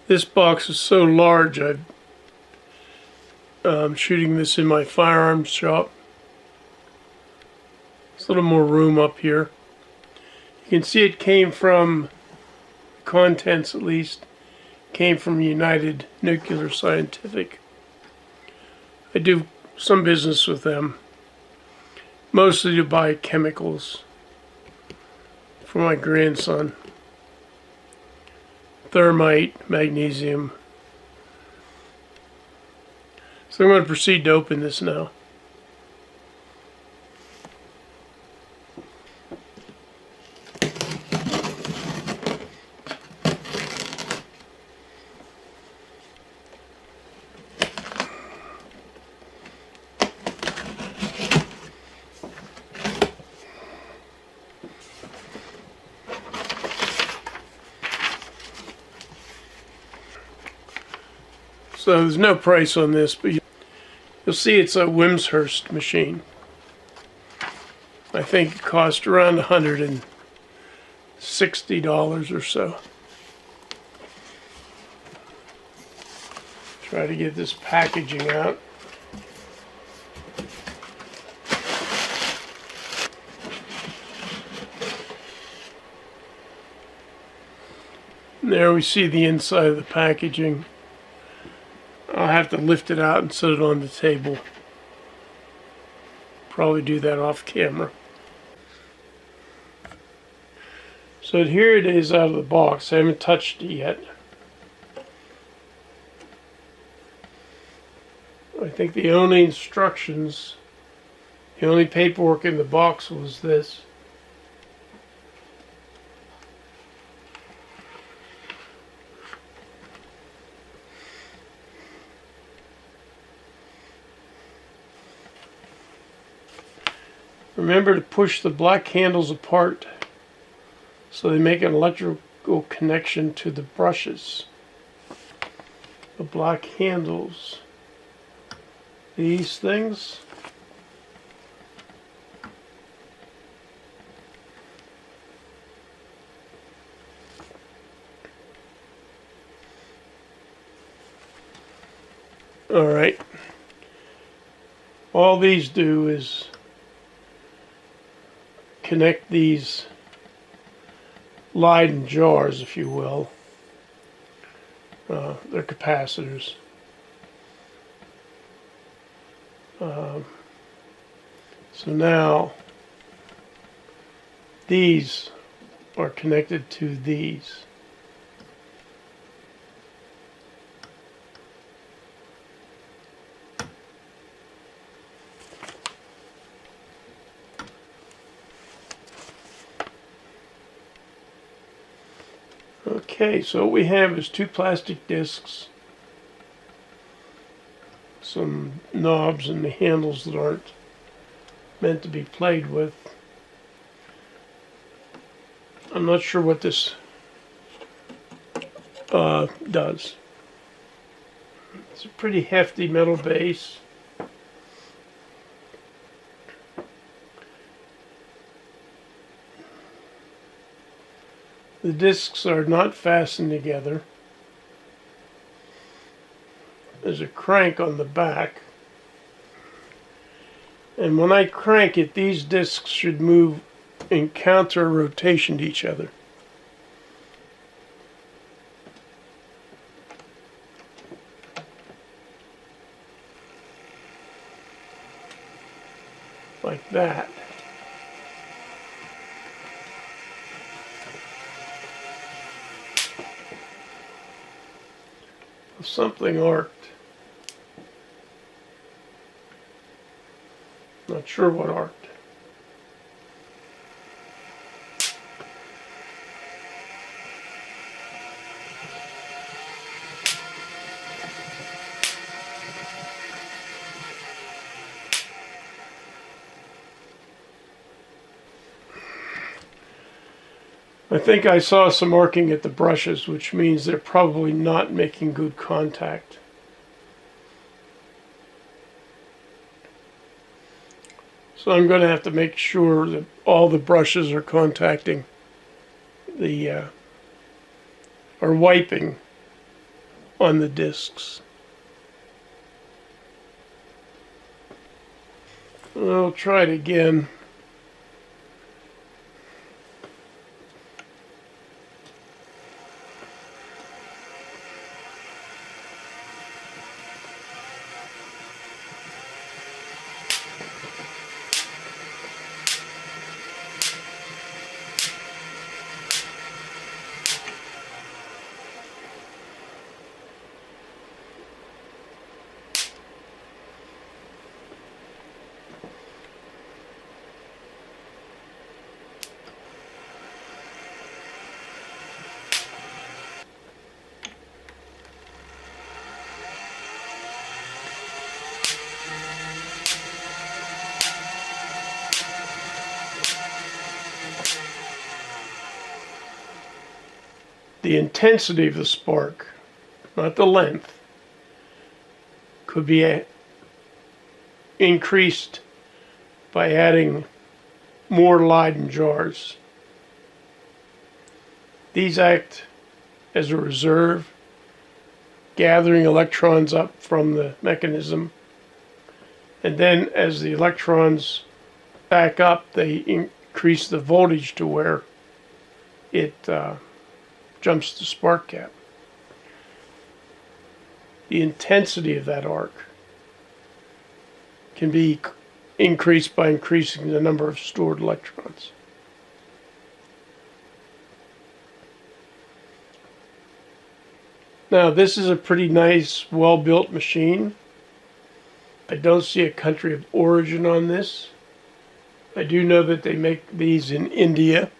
This box is so large, I'm shooting this in my firearms shop. There's a little more room up here. You can see it came from, contents at least, came from United Nuclear Scientific. I do some business with them, mostly to buy chemicals for my grandson. Thermite, magnesium. So I'm going to proceed to open this now. So there's no price on this, but you'll see it's a Wimshurst machine. I think it cost around $160 or so. Try to get this packaging out. And there we see the inside of the packaging. I'll have to lift it out and set it on the table. Probably do that off camera. So here it is out of the box. I haven't touched it yet. I think the only instructions, the only paperwork in the box was this. Remember to push the black handles apart so they make an electrical connection to the brushes. The black handles, these things, alright, all these do is connect these Leyden jars, if you will. They're capacitors. So now these are connected to these. Okay, so what we have is two plastic discs, some knobs and the handles that aren't meant to be played with. I'm not sure what this does. It's a pretty hefty metal base. The discs are not fastened together. There's a crank on the back. And when I crank it, these discs should move in counter rotation to each other. Like that. Something arced. Not sure what arced. I think I saw some arcing at the brushes, which means they're probably not making good contact. So I'm going to have to make sure that all the brushes are contacting the, are wiping on the discs. I'll try it again. The intensity of the spark, not the length, could be increased by adding more Leyden jars. These act as a reserve, gathering electrons up from the mechanism, and then as the electrons back up, they increase the voltage to where it jumps the spark gap. The intensity of that arc can be increased by increasing the number of stored electrons. Now, this is a pretty nice, well-built machine. I don't see a country of origin on this. I do know that they make these in India.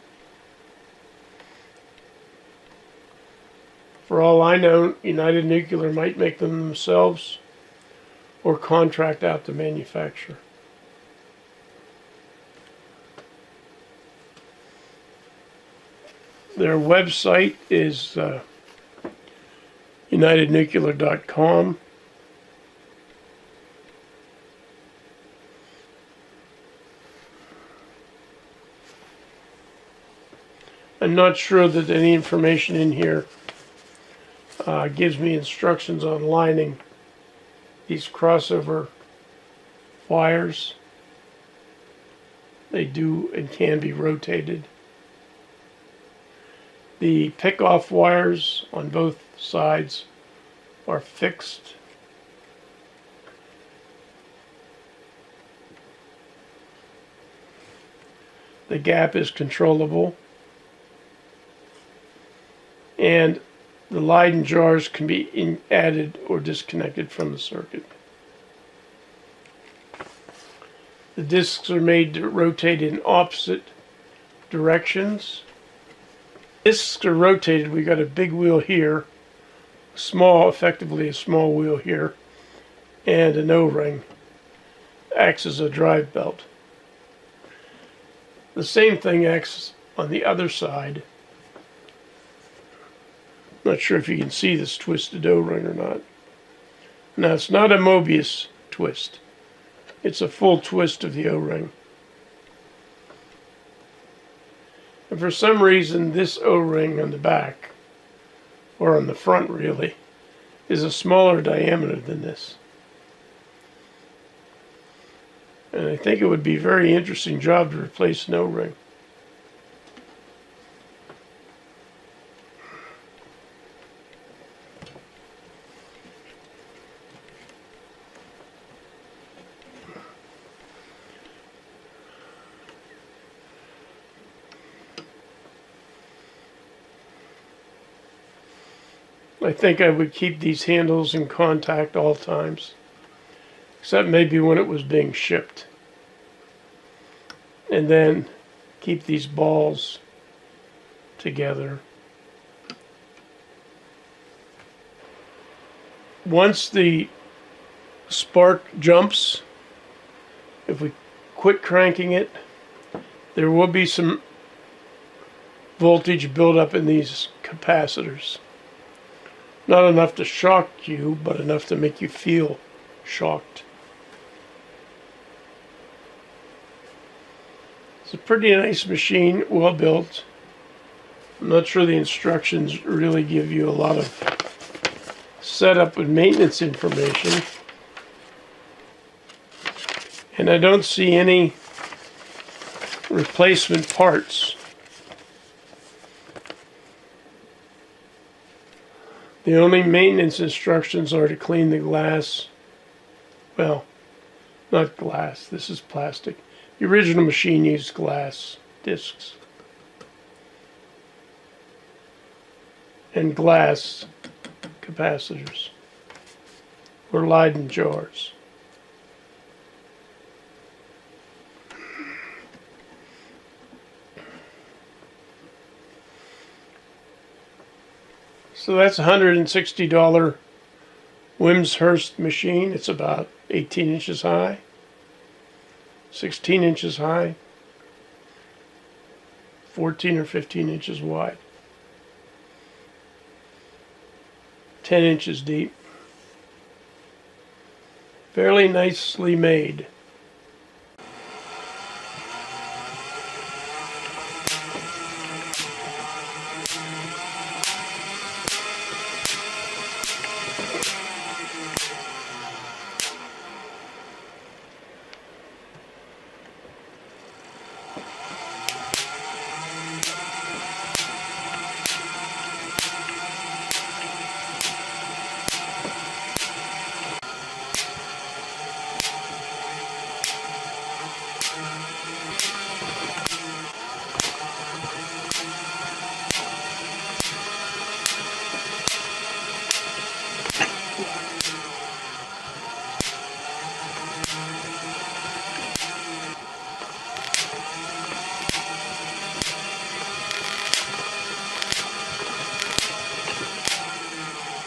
For all I know, United Nuclear might make them themselves or contract out to manufacture. Their website is unitednuclear.com. I'm not sure that any information in here gives me instructions on lining these crossover wires. They do and can be rotated. The pick-off wires on both sides are fixed. The gap is controllable. And the Leyden jars can be added or disconnected from the circuit. The discs are made to rotate in opposite directions. Discs are rotated. We got a big wheel here, effectively a small wheel here, and an O-ring. Acts as a drive belt. The same thing acts on the other side. Not sure if you can see this twisted O-ring or not. Now, it's not a Mobius twist. It's a full twist of the O-ring. And for some reason, this O-ring on the back, or on the front really, is a smaller diameter than this. And I think it would be a very interesting job to replace an O-ring. I think I would keep these handles in contact all times, except maybe when it was being shipped. And then keep these balls together. Once the spark jumps, if we quit cranking it, there will be some voltage buildup in these capacitors. Not enough to shock you, but enough to make you feel shocked. It's a pretty nice machine, well built. I'm not sure the instructions really give you a lot of setup and maintenance information. And I don't see any replacement parts. The only maintenance instructions are to clean the glass. Well, not glass, this is plastic. The original machine used glass discs and glass capacitors or Leyden jars. So that's a $160 Wimshurst machine. It's about 18 inches high, 16 inches high, 14 or 15 inches wide, 10 inches deep. Fairly nicely made.